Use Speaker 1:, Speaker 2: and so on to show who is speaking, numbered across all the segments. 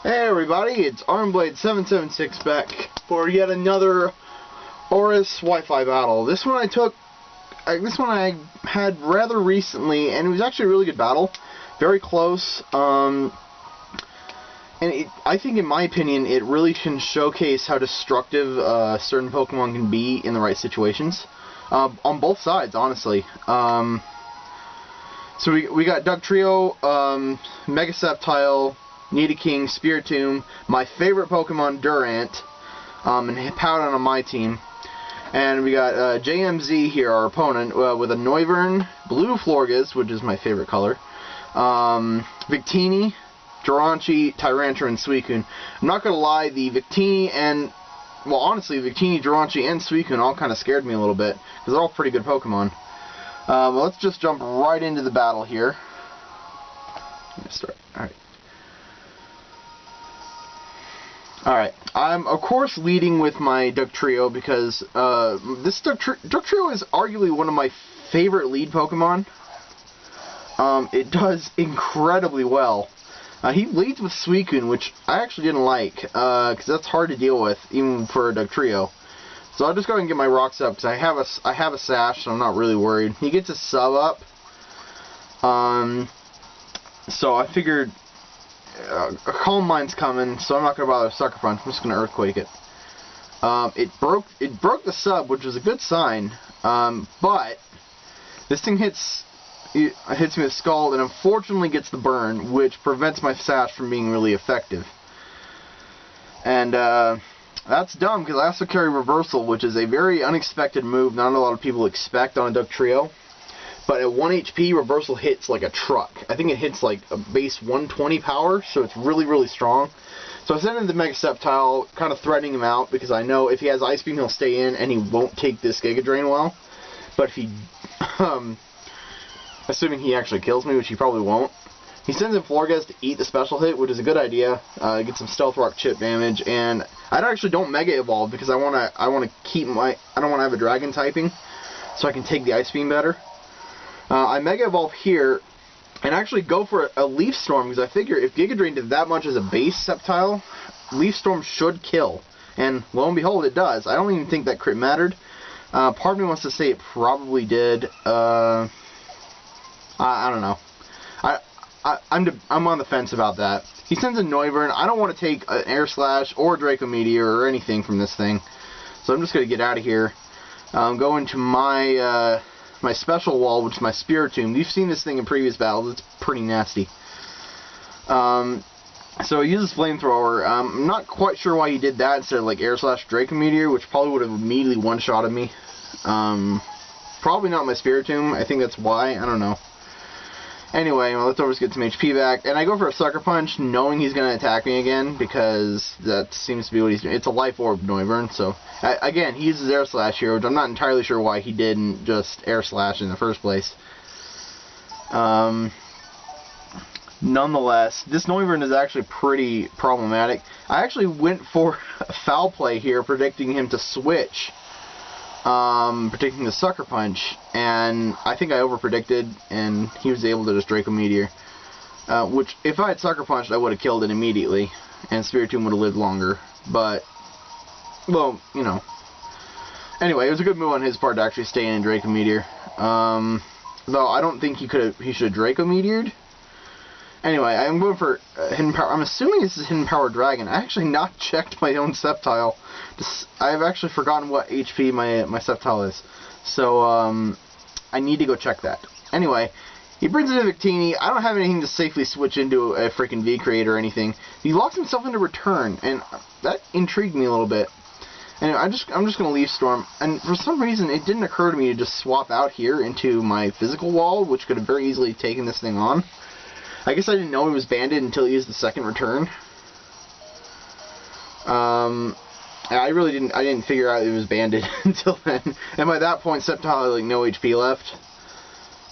Speaker 1: Hey everybody, it's Armblade776 back for yet another OrAs Wi-Fi battle. This one I had rather recently, and it was actually a really good battle. Very close, and I think in my opinion it really can showcase how destructive certain Pokemon can be in the right situations. On both sides, honestly. So we got Dugtrio, Mega Sceptile, Nidoking, Spiritomb, my favorite Pokemon, Durant, and Powdon on my team. And we got Jaymz here, our opponent, with a Noivern, Blue Florges, which is my favorite color, Victini, Durant, Tyranitar, and Suicune. I'm not going to lie, the Victini and, well, honestly, Victini, Durant, and Suicune all kind of scared me a little bit, because they're all pretty good Pokemon. Well, let's just jump right into the battle here. Start. Alright, I'm of course leading with my Dugtrio because this Dugtrio is arguably one of my favorite lead Pokemon. It does incredibly well. He leads with Suicune, which I actually didn't like, because that's hard to deal with, even for a Dugtrio. So I'll just go ahead and get my rocks up, because I have a sash, so I'm not really worried. He gets a sub up, so I figured a Calm Mind's coming, so I'm not going to bother Sucker Punch. I'm just going to Earthquake it. It broke the sub, which was a good sign, but this thing hits me with Scald, and unfortunately gets the burn, which prevents my sash from being really effective. And that's dumb, because I also carry Reversal, which is a very unexpected move not a lot of people expect on a Dugtrio. But at 1 HP, Reversal hits like a truck. I think it hits like a base 120 power, so it's really, really strong. So I sent in the Mega Sceptile, kind of threatening him out, because I know if he has Ice Beam, he'll stay in, and he won't take this Giga Drain well. But if he, assuming he actually kills me, which he probably won't, he sends in Florges to eat the special hit, which is a good idea. Get some Stealth Rock chip damage, and I actually don't Mega Evolve, because I don't want to have a Dragon typing, so I can take the Ice Beam better. I Mega Evolve here, and actually go for a Leaf Storm, because I figure if Giga Drain did that much as a base Sceptile, Leaf Storm should kill. And lo and behold, it does. I don't even think that crit mattered. Part of me wants to say it probably did. I don't know. I'm on the fence about that. He sends a Noivern. I don't want to take an Air Slash or a Draco Meteor or anything from this thing, so I'm just going to get out of here. Go into my my special wall, which is my Spiritomb. You've seen this thing in previous battles. It's pretty nasty. So he uses Flamethrower. I'm not quite sure why he did that instead of like Air Slash Draco Meteor, which probably would have immediately one-shotted me. Probably not my Spiritomb. I think that's why. I don't know. Anyway, my leftovers get some HP back, and I go for a Sucker Punch, knowing he's going to attack me again, because that seems to be what he's doing. It's a Life Orb Noivern, so again, he uses Air Slash here, which I'm not entirely sure why he didn't just Air Slash in the first place. Nonetheless, this Noivern is actually pretty problematic. I actually went for a Foul Play here, predicting him to switch. Predicting the Sucker Punch, and I think I over-predicted, and he was able to just Draco Meteor. Which, if I had Sucker Punched, I would have killed it immediately, and Spiritomb would have lived longer, but, well, you know. Anyway, it was a good move on his part to actually stay in Draco Meteor. Though I don't think he should have Draco Meteored. Anyway, I'm going for Hidden Power. I'm assuming this is Hidden Power Dragon. I actually not checked my own Sceptile. I've actually forgotten what HP my Sceptile is. So, I need to go check that. Anyway, he brings in a Victini. I don't have anything to safely switch into a freaking V-Create or anything. He locks himself into Return, and that intrigued me a little bit. Anyway, I'm just going to Leaf Storm, and for some reason it didn't occur to me to just swap out here into my physical wall, which could have very easily taken this thing on. I guess I didn't know he was banded until he used the second return. I really didn't figure out it was banded until then. And by that point, Sceptile had like no HP left.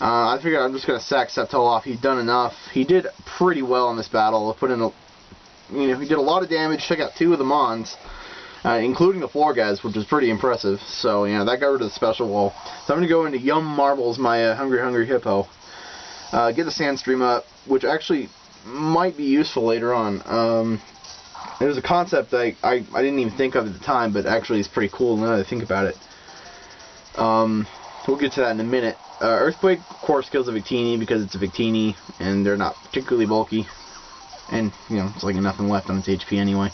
Speaker 1: I figured I'm just gonna sack Sceptile off. He's done enough. He did pretty well in this battle. Put in he did a lot of damage. Took out 2 of the Mons, including the Florges, which was pretty impressive. So that got rid of the special wall. So I'm gonna go into Yum Marbles, my Hungry Hippo. Get the Sandstream up, which actually might be useful later on. It was a concept that I didn't even think of at the time, but actually it's pretty cool now that I think about it. We'll get to that in a minute. Earthquake, of course, kills a Victini because it's a Victini, and they're not particularly bulky. And, you know, it's like nothing left on its HP anyway.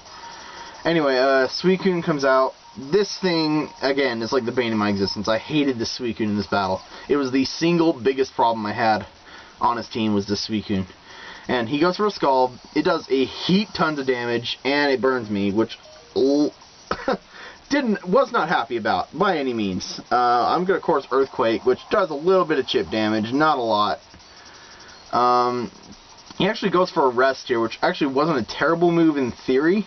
Speaker 1: Anyway, Suicune comes out. This thing, again, is like the bane of my existence. I hated the Suicune in this battle. It was the single biggest problem I had on his team was this Suicune. And he goes for a Scald. It does a heap tons of damage, and it burns me, which was not happy about by any means. I'm gonna, of course, Earthquake, which does a little bit of chip damage, not a lot. He actually goes for a Rest here, which actually wasn't a terrible move in theory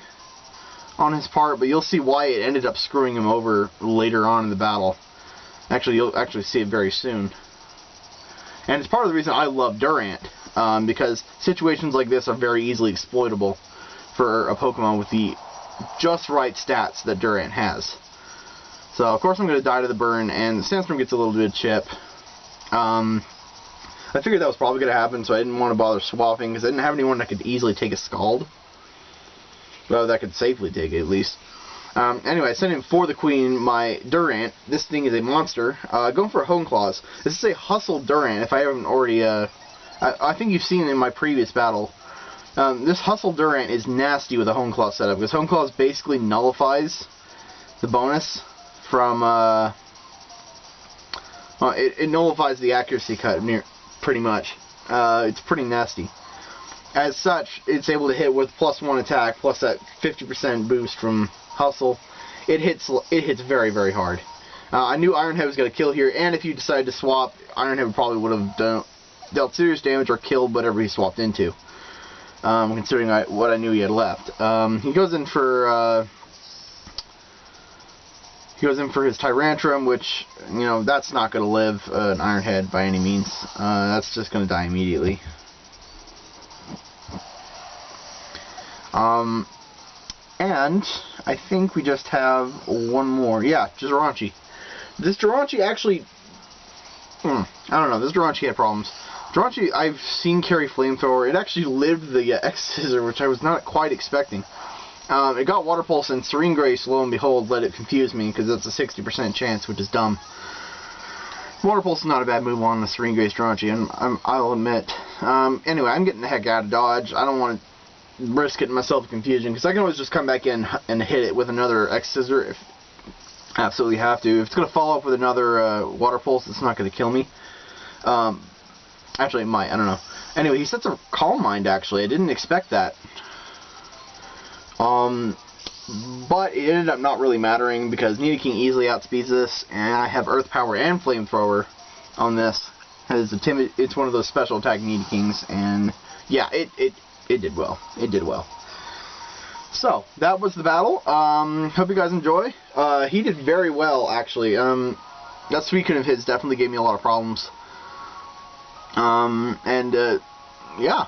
Speaker 1: on his part, but you'll see why it ended up screwing him over later on in the battle. Actually, you'll actually see it very soon. And it's part of the reason I love Durant, because situations like this are very easily exploitable for a Pokemon with the just right stats that Durant has. So, of course, I'm going to die to the burn, and the Sandstorm gets a little bit of chip. I figured that was probably going to happen, so I didn't want to bother swapping, because I didn't have anyone that could easily take a Scald. Well, that could safely take it, at least. Anyway, I sent in for the Queen, my Durant. This thing is a monster. Going for a Hone Claws. This is a Hustle Durant, if I haven't already... I think you've seen it in my previous battle. This Hustle Durant is nasty with a Hone Claw setup, because Hone Claws basically nullifies the bonus from... it nullifies the accuracy cut, pretty much. It's pretty nasty. As such, it's able to hit with +1 attack, plus that 50% boost from Hustle. It hits very, very hard. I knew Iron Head was going to kill here, and if you decided to swap, Iron Head probably would have dealt serious damage or killed whatever he swapped into. Considering what I knew he had left. He goes in for his Tyrantrum, which, you know, that's not going to live an Iron Head by any means. That's just going to die immediately. And I think we just have one more. Yeah, Jirachi. This Jirachi actually... I don't know, this Jirachi had problems. Jirachi, I've seen carry Flamethrower. It actually lived the X-Scissor, which I was not quite expecting. It got Water Pulse, and Serene Grace, lo and behold, let it confuse me, because that's a 60% chance, which is dumb. Water Pulse is not a bad move on the Serene Grace Jirachi, and I'll admit. Anyway, I'm getting the heck out of dodge. I don't want to risk getting myself in confusion, because I can always just come back in and hit it with another X-Scissor if I absolutely have to. If it's going to follow up with another Water Pulse, it's not going to kill me. Actually, it might. I don't know. Anyway, he sets a Calm Mind, actually. I didn't expect that. But it ended up not really mattering, because Nidoking easily outspeeds this, and I have Earth Power and Flamethrower on this. It's one of those special attack Nidokings, and yeah, it did well. It did well. So, that was the battle. Hope you guys enjoy. He did very well, actually. That Suicune of his definitely gave me a lot of problems. Yeah.